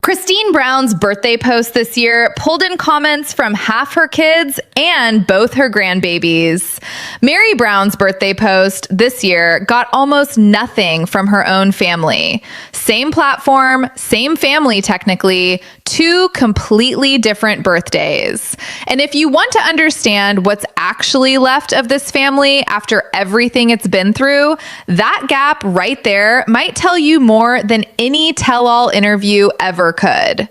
Christine Brown's birthday post this year pulled in comments from half her kids and both her grandbabies. Mary Brown's birthday post this year got almost nothing from her own family. Same platform, same family technically, two completely different birthdays. And if you want to understand what's actually left of this family after everything it's been through, that gap right there might tell you more than any tell-all interview ever could.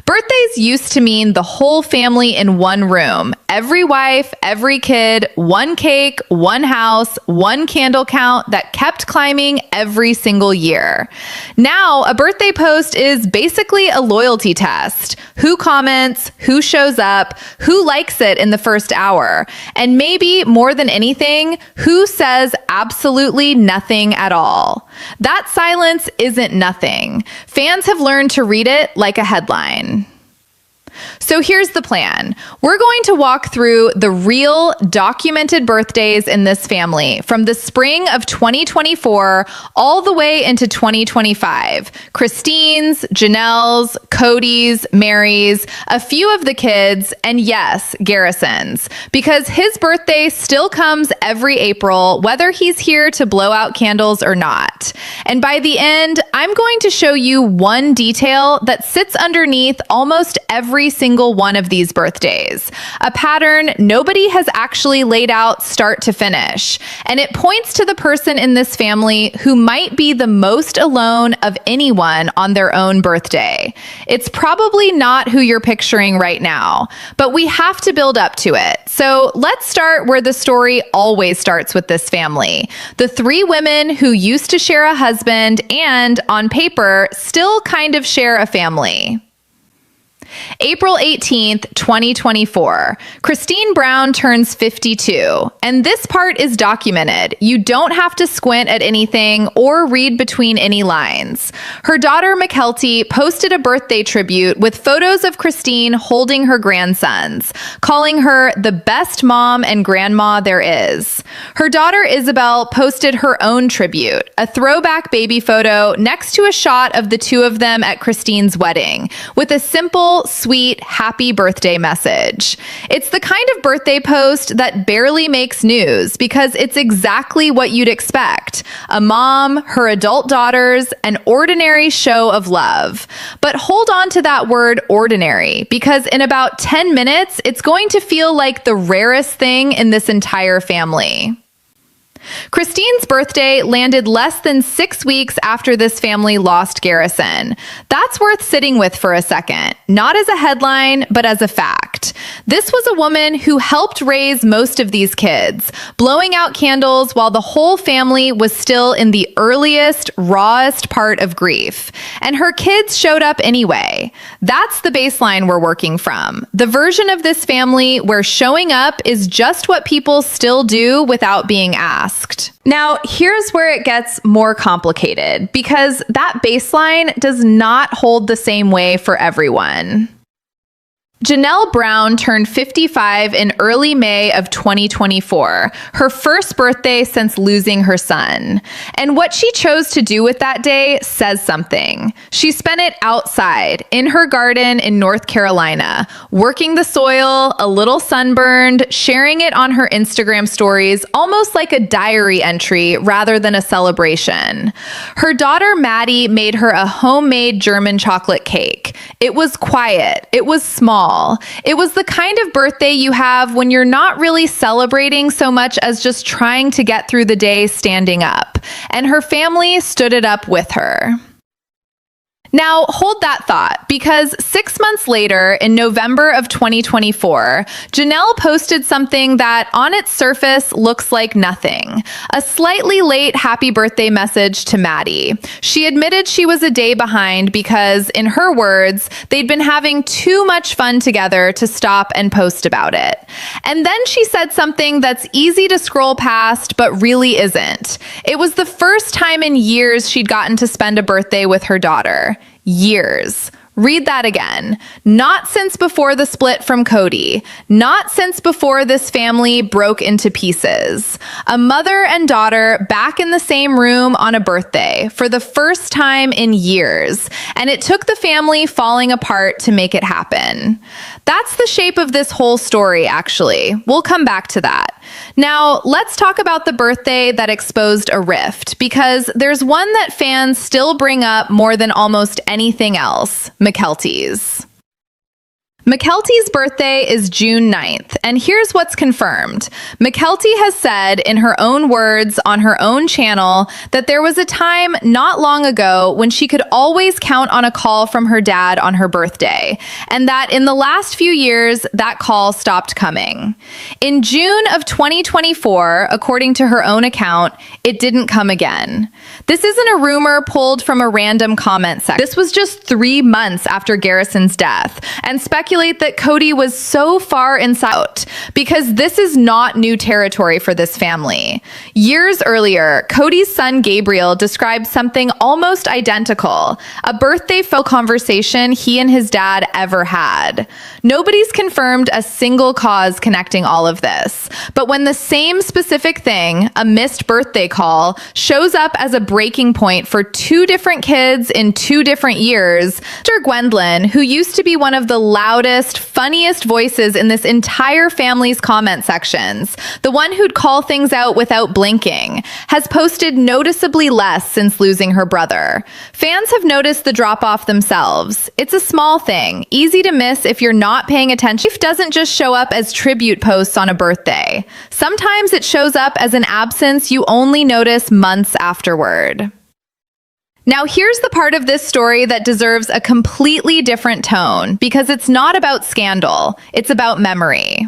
Birthdays used to mean the whole family in one room, every wife, every kid, one cake, one house, one candle count that kept climbing every single year. Now, a birthday post is basically a loyalty test. Who comments, who shows up, who likes it in the first hour, and maybe more than anything, who says absolutely nothing at all. That silence isn't nothing. Fans have learned to read it like a headline. So here's the plan. We're going to walk through the real documented birthdays in this family from the spring of 2024 all the way into 2025. Christine's, Janelle's, Kody's, Mary's, a few of the kids, and yes, Garrison's, because his birthday still comes every April, whether he's here to blow out candles or not. And by the end, I'm going to show you one detail that sits underneath almost every single one of these birthdays, a pattern nobody has actually laid out start to finish. And it points to the person in this family who might be the most alone of anyone on their own birthday. It's probably not who you're picturing right now, but we have to build up to it. So let's start where the story always starts with this family. The three women who used to share a husband and, on paper, still kind of share a family. April 18th, 2024. Christine Brown turns 52, and this part is documented. You don't have to squint at anything or read between any lines. Her daughter, McKelty, posted a birthday tribute with photos of Christine holding her grandsons, calling her the best mom and grandma there is. Her daughter, Isabel, posted her own tribute, a throwback baby photo next to a shot of the two of them at Christine's wedding, with a simple, sweet, happy birthday message. It's the kind of birthday post that barely makes news because it's exactly what you'd expect. A mom, her adult daughters, an ordinary show of love. But hold on to that word ordinary, because in about 10 minutes, it's going to feel like the rarest thing in this entire family. Christine's birthday landed less than 6 weeks after this family lost Garrison. That's worth sitting with for a second, not as a headline, but as a fact. This was a woman who helped raise most of these kids, blowing out candles while the whole family was still in the earliest, rawest part of grief. And her kids showed up anyway. That's the baseline we're working from. The version of this family where showing up is just what people still do without being asked. Now, here's where it gets more complicated, because that baseline does not hold the same way for everyone. Janelle Brown turned 55 in early May of 2024, her first birthday since losing her son. And what she chose to do with that day says something. She spent it outside, in her garden in North Carolina, working the soil, a little sunburned, sharing it on her Instagram stories, almost like a diary entry rather than a celebration. Her daughter Maddie made her a homemade German chocolate cake. It was quiet. It was small. It was the kind of birthday you have when you're not really celebrating so much as just trying to get through the day standing up. And her family stood it up with her. Now, hold that thought, because 6 months later, in November of 2024, Janelle posted something that on its surface looks like nothing. A slightly late happy birthday message to Maddie. She admitted she was a day behind because, in her words, they'd been having too much fun together to stop and post about it. And then she said something that's easy to scroll past, but really isn't. It was the first time in years she'd gotten to spend a birthday with her daughter. Years. Read that again. Not since before the split from Kody. Not since before this family broke into pieces. A mother and daughter back in the same room on a birthday for the first time in years. And it took the family falling apart to make it happen. That's the shape of this whole story, actually. We'll come back to that. Now, let's talk about the birthday that exposed a rift, because there's one that fans still bring up more than almost anything else: Mykelti's. Mykelti's birthday is June 9th, and here's what's confirmed. Mykelti has said in her own words on her own channel that there was a time not long ago when she could always count on a call from her dad on her birthday, and that in the last few years, that call stopped coming. In June of 2024, according to her own account, it didn't come again. This isn't a rumor pulled from a random comment section. This was just 3 months after Garrison's death, and speculate that Kody was so far inside, because this is not new territory for this family. Years earlier, Kody's son Gabriel described something almost identical, a birthday phone conversation he and his dad ever had. Nobody's confirmed a single cause connecting all of this, but when the same specific thing, a missed birthday call, shows up as a breaking point for 2 different kids in 2 different years, Sister Gwendolyn, who used to be one of the loudest, funniest voices in this entire family's comment sections, the one who'd call things out without blinking, has posted noticeably less since losing her brother. Fans have noticed the drop-off themselves. It's a small thing, easy to miss if you're not paying attention. Life doesn't just show up as tribute posts on a birthday. Sometimes it shows up as an absence you only notice months afterward. Now, here's the part of this story that deserves a completely different tone, because it's not about scandal, it's about memory.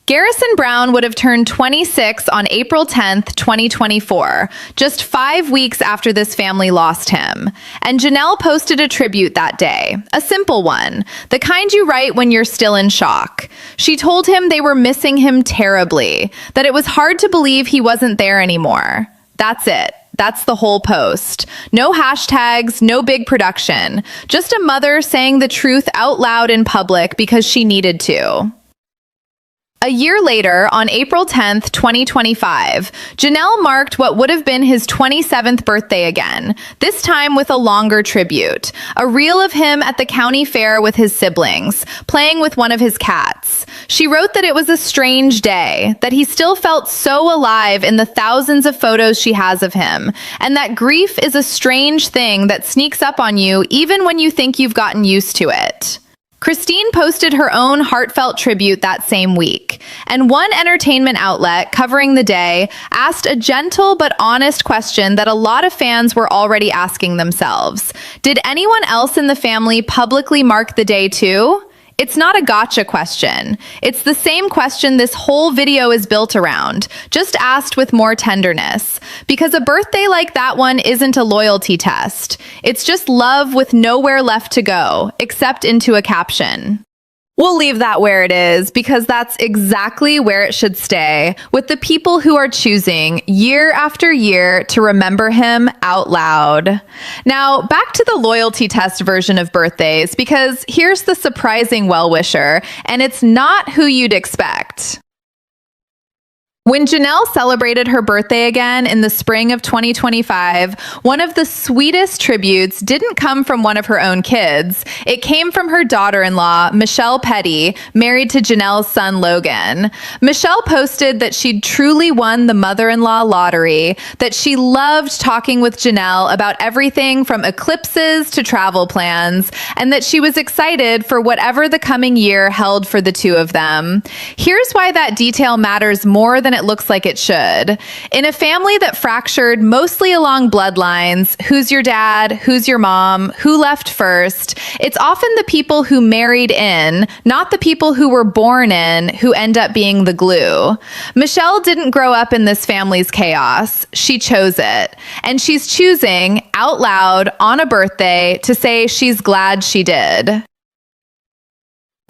Garrison Brown would have turned 26 on April 10th, 2024, just 5 weeks after this family lost him. And Janelle posted a tribute that day, a simple one, the kind you write when you're still in shock. She told him they were missing him terribly, that it was hard to believe he wasn't there anymore. That's it. That's the whole post. No hashtags, no big production. Just a mother saying the truth out loud in public because she needed to. A year later, on April 10th, 2025, Janelle marked what would have been his 27th birthday again, this time with a longer tribute, a reel of him at the county fair with his siblings, playing with one of his cats. She wrote that it was a strange day, that he still felt so alive in the thousands of photos she has of him, and that grief is a strange thing that sneaks up on you even when you think you've gotten used to it. Christine posted her own heartfelt tribute that same week, and one entertainment outlet covering the day asked a gentle but honest question that a lot of fans were already asking themselves. Did anyone else in the family publicly mark the day too? It's not a gotcha question. It's the same question this whole video is built around, just asked with more tenderness. Because a birthday like that one isn't a loyalty test. It's just love with nowhere left to go, except into a caption. We'll leave that where it is, because that's exactly where it should stay, with the people who are choosing year after year to remember him out loud. Now, back to the loyalty test version of birthdays, because here's the surprising well-wisher, and it's not who you'd expect. When Janelle celebrated her birthday again in the spring of 2025, one of the sweetest tributes didn't come from one of her own kids. It came from her daughter-in-law, Michelle Petty, married to Janelle's son, Logan. Michelle posted that she'd truly won the mother-in-law lottery, that she loved talking with Janelle about everything from eclipses to travel plans, and that she was excited for whatever the coming year held for the two of them. Here's why that detail matters more than it looks like it should. In a family that fractured mostly along bloodlines, who's your dad, who's your mom, who left first, it's often the people who married in, not the people who were born in, who end up being the glue. Michelle didn't grow up in this family's chaos. She chose it. And she's choosing, out loud, on a birthday, to say she's glad she did.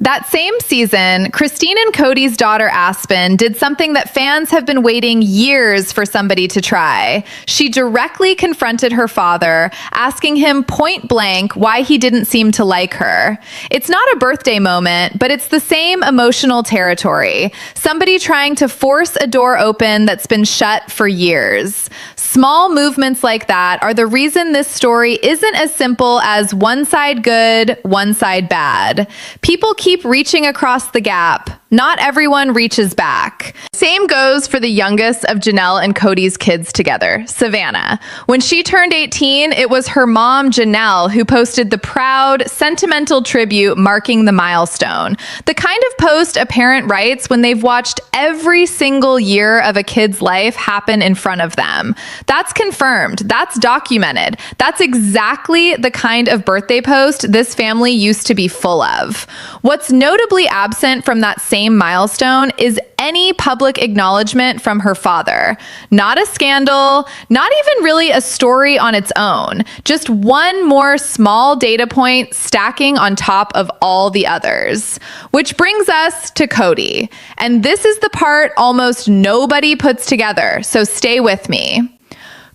That same season, Christine and Kody's daughter Aspen did something that fans have been waiting years for somebody to try. She directly confronted her father, asking him point blank why he didn't seem to like her. It's not a birthday moment, but it's the same emotional territory. Somebody trying to force a door open that's been shut for years. Small movements like that are the reason this story isn't as simple as one side good, one side bad. People keep reaching across the gap. Not everyone reaches back. Same goes for the youngest of Janelle and Kody's kids together, Savannah. When she turned 18, it was her mom, Janelle, who posted the proud, sentimental tribute marking the milestone. The kind of post a parent writes when they've watched every single year of a kid's life happen in front of them. That's confirmed. That's documented. That's exactly the kind of birthday post this family used to be full of. What's notably absent from that same milestone is any public acknowledgement from her father. Not a scandal, not even really a story on its own. Just one more small data point stacking on top of all the others. Which brings us to Kody. And this is the part almost nobody puts together, so stay with me.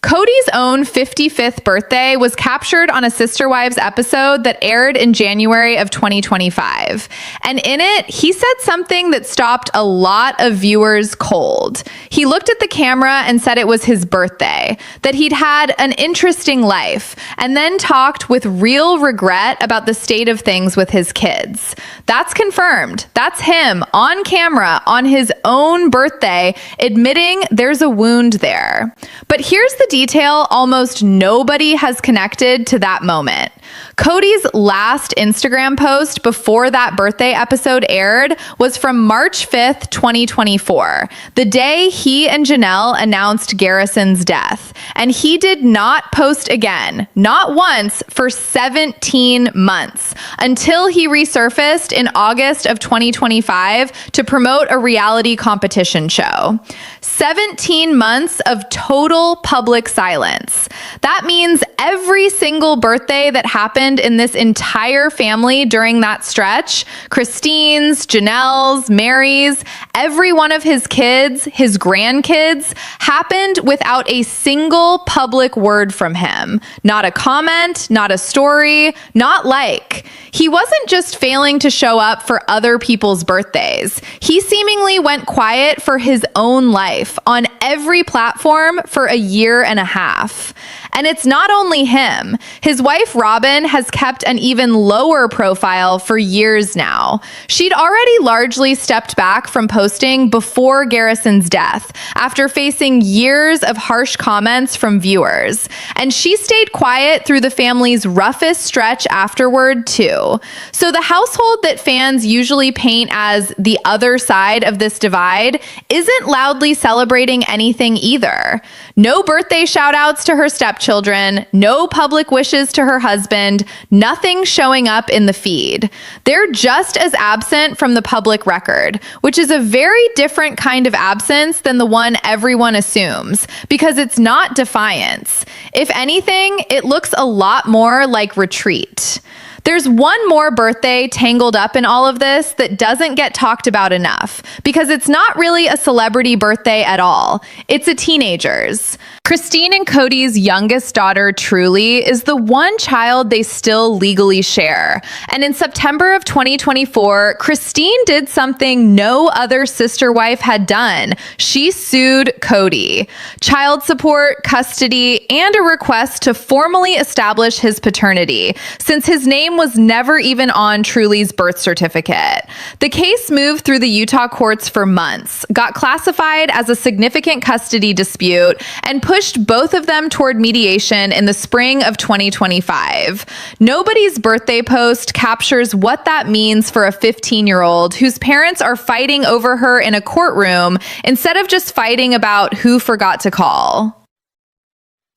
Kody's own 55th birthday was captured on a Sister Wives episode that aired in January of 2025. And in it, he said something that stopped a lot of viewers cold. He looked at the camera and said it was his birthday, that he'd had an interesting life, and then talked with real regret about the state of things with his kids. That's confirmed. That's him on camera on his own birthday, admitting there's a wound there. But here's the detail almost nobody has connected to that moment. Kody's last Instagram post before that birthday episode aired was from March 5th, 2024, the day he and Janelle announced Garrison's death. And he did not post again, not once, for 17 months, until he resurfaced in August of 2025 to promote a reality competition show. 17 months of total public silence. That means every single birthday that happened in this entire family during that stretch, Christine's, Janelle's, Mary's, every one of his kids, his grandkids, happened without a single public word from him. Not a comment, not a story, not like. He wasn't just failing to show up for other people's birthdays. He seemingly went quiet for his own life on every platform for a year and a half. And it's not only him. His wife, Robin, has kept an even lower profile for years now. She'd already largely stepped back from posting before Garrison's death, after facing years of harsh comments from viewers. And she stayed quiet through the family's roughest stretch afterward, too. So the household that fans usually paint as the other side of this divide isn't loudly celebrating anything either. No birthday shout-outs to her stepchildren, no public wishes to her husband, nothing showing up in the feed. They're just as absent from the public record, which is a very different kind of absence than the one everyone assumes, because it's not defiance. If anything, it looks a lot more like retreat. There's one more birthday tangled up in all of this that doesn't get talked about enough, because it's not really a celebrity birthday at all. It's a teenager's. Christine and Kody's youngest daughter, Truly, is the one child they still legally share. And in September of 2024, Christine did something no other sister wife had done. She sued Kody. Child support, custody, and a request to formally establish his paternity, since his name was never even on Truly's birth certificate. The case moved through the Utah courts for months, got classified as a significant custody dispute, and pushed both of them toward mediation in the spring of 2025. Nobody's birthday post captures what that means for a 15-year-old whose parents are fighting over her in a courtroom instead of just fighting about who forgot to call.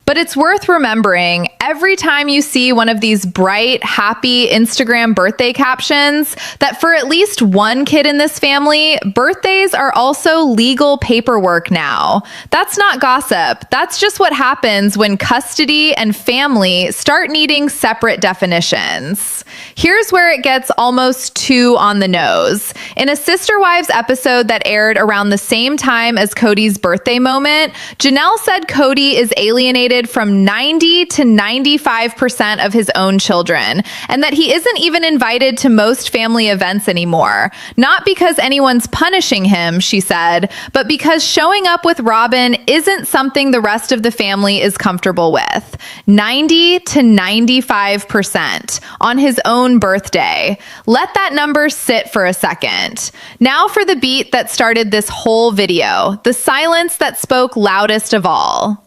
But it's worth remembering, every time you see one of these bright, happy Instagram birthday captions, that for at least one kid in this family, birthdays are also legal paperwork now. That's not gossip. That's just what happens when custody and family start needing separate definitions. Here's where it gets almost too on the nose. In a Sister Wives episode that aired around the same time as Kody's birthday moment, Janelle said Kody is alienated from 90 to 95% of his own children, and that he isn't even invited to most family events anymore. Not because anyone's punishing him, she said, but because showing up with Robyn isn't something the rest of the family is comfortable with. 90 to 95% on his own birthday. Let that number sit for a second. Now for the beat that started this whole video, the silence that spoke loudest of all.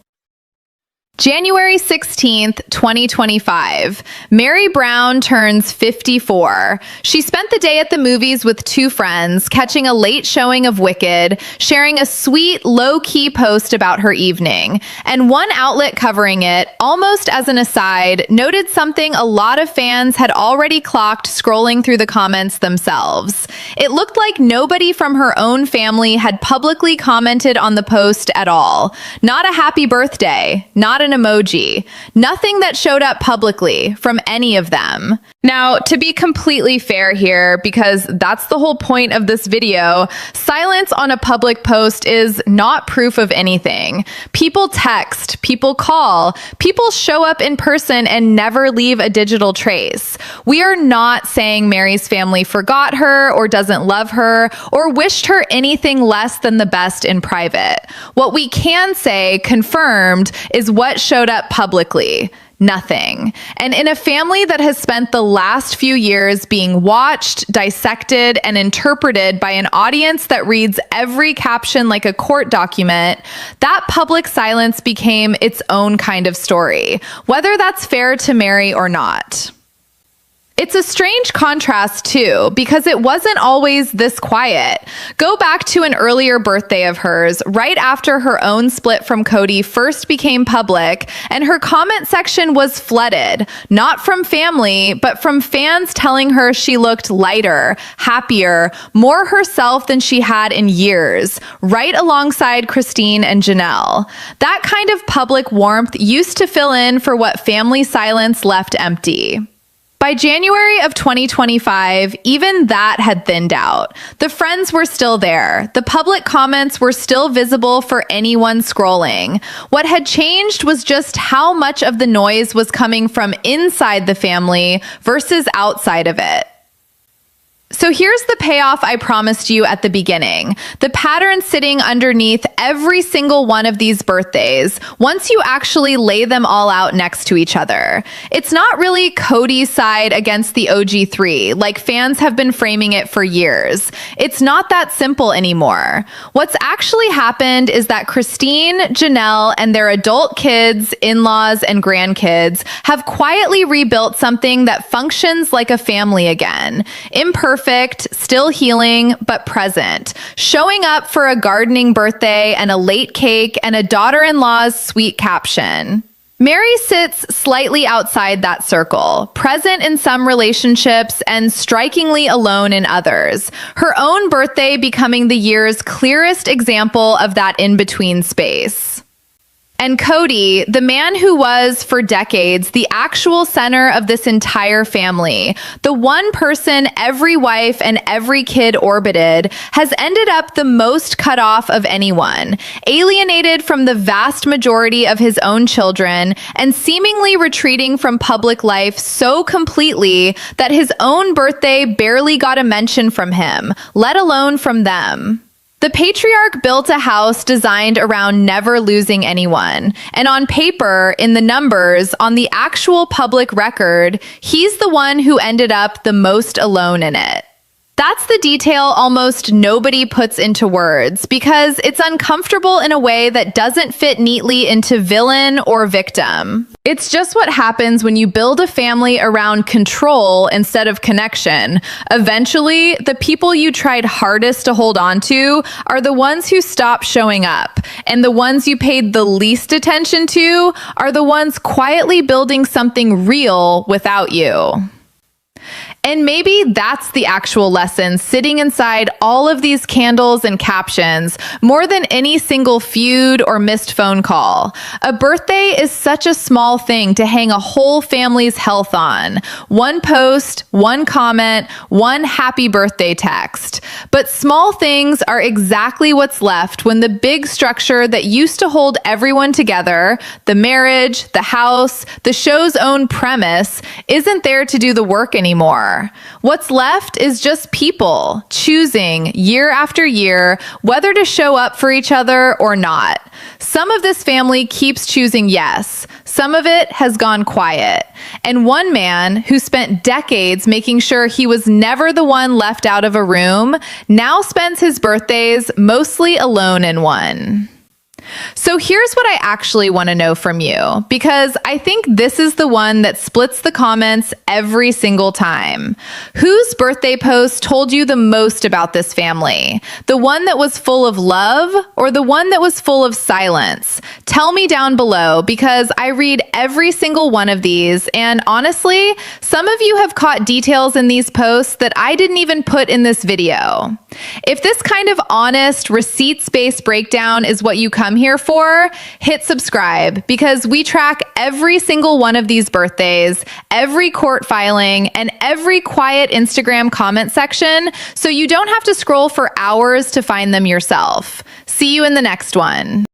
January 16th, 2025. Mary Brown turns 54. She spent the day at the movies with two friends, catching a late showing of Wicked, sharing a sweet, low-key post about her evening. And one outlet covering it, almost as an aside, noted something a lot of fans had already clocked scrolling through the comments themselves. It looked like nobody from her own family had publicly commented on the post at all. Not a happy birthday, not an emoji, nothing that showed up publicly from any of them. Now, to be completely fair here, because that's the whole point of this video, silence on a public post is not proof of anything. People text, people call, people show up in person and never leave a digital trace. We are not saying Mary's family forgot her or doesn't love her or wished her anything less than the best in private. What we can say, confirmed, is what showed up publicly. Nothing. And in a family that has spent the last few years being watched, dissected, and interpreted by an audience that reads every caption like a court document, that public silence became its own kind of story, whether that's fair to Mary or not. It's a strange contrast, too, because it wasn't always this quiet. Go back to an earlier birthday of hers, right after her own split from Kody first became public, and her comment section was flooded, not from family, but from fans telling her she looked lighter, happier, more herself than she had in years, right alongside Christine and Janelle. That kind of public warmth used to fill in for what family silence left empty. By January of 2025, even that had thinned out. The friends were still there. The public comments were still visible for anyone scrolling. What had changed was just how much of the noise was coming from inside the family versus outside of it. So here's the payoff I promised you at the beginning. The pattern sitting underneath every single one of these birthdays, once you actually lay them all out next to each other. It's not really Kody's side against the OG3, like fans have been framing it for years. It's not that simple anymore. What's actually happened is that Christine, Janelle, and their adult kids, in-laws, and grandkids have quietly rebuilt something that functions like a family again. Imperfect, still healing, but present. Showing up for a gardening birthday and a late cake and a daughter-in-law's sweet caption. Mary sits slightly outside that circle, present in some relationships and strikingly alone in others. Her own birthday becoming the year's clearest example of that in-between space. And Kody, the man who was, for decades, the actual center of this entire family, the one person every wife and every kid orbited, has ended up the most cut off of anyone, alienated from the vast majority of his own children, and seemingly retreating from public life so completely that his own birthday barely got a mention from him, let alone from them. The patriarch built a house designed around never losing anyone. And on paper, in the numbers, on the actual public record, he's the one who ended up the most alone in it. That's the detail almost nobody puts into words because it's uncomfortable in a way that doesn't fit neatly into villain or victim. It's just what happens when you build a family around control instead of connection. Eventually, the people you tried hardest to hold on to are the ones who stop showing up, and the ones you paid the least attention to are the ones quietly building something real without you. And maybe that's the actual lesson sitting inside all of these candles and captions, more than any single feud or missed phone call. A birthday is such a small thing to hang a whole family's health on. One post, one comment, one happy birthday text. But small things are exactly what's left when the big structure that used to hold everyone together, the marriage, the house, the show's own premise, isn't there to do the work anymore. What's left is just people choosing year after year whether to show up for each other or not. Some of this family keeps choosing yes. Some of it has gone quiet. And one man who spent decades making sure he was never the one left out of a room now spends his birthdays mostly alone in one. So here's what I actually want to know from you, because I think this is the one that splits the comments every single time. Whose birthday post told you the most about this family? The one that was full of love or the one that was full of silence? Tell me down below, because I read every single one of these, and honestly, some of you have caught details in these posts that I didn't even put in this video. If this kind of honest, receipts-based breakdown is what you come here for, hit subscribe, because we track every single one of these birthdays, every court filing, and every quiet Instagram comment section, so you don't have to scroll for hours to find them yourself. See you in the next one.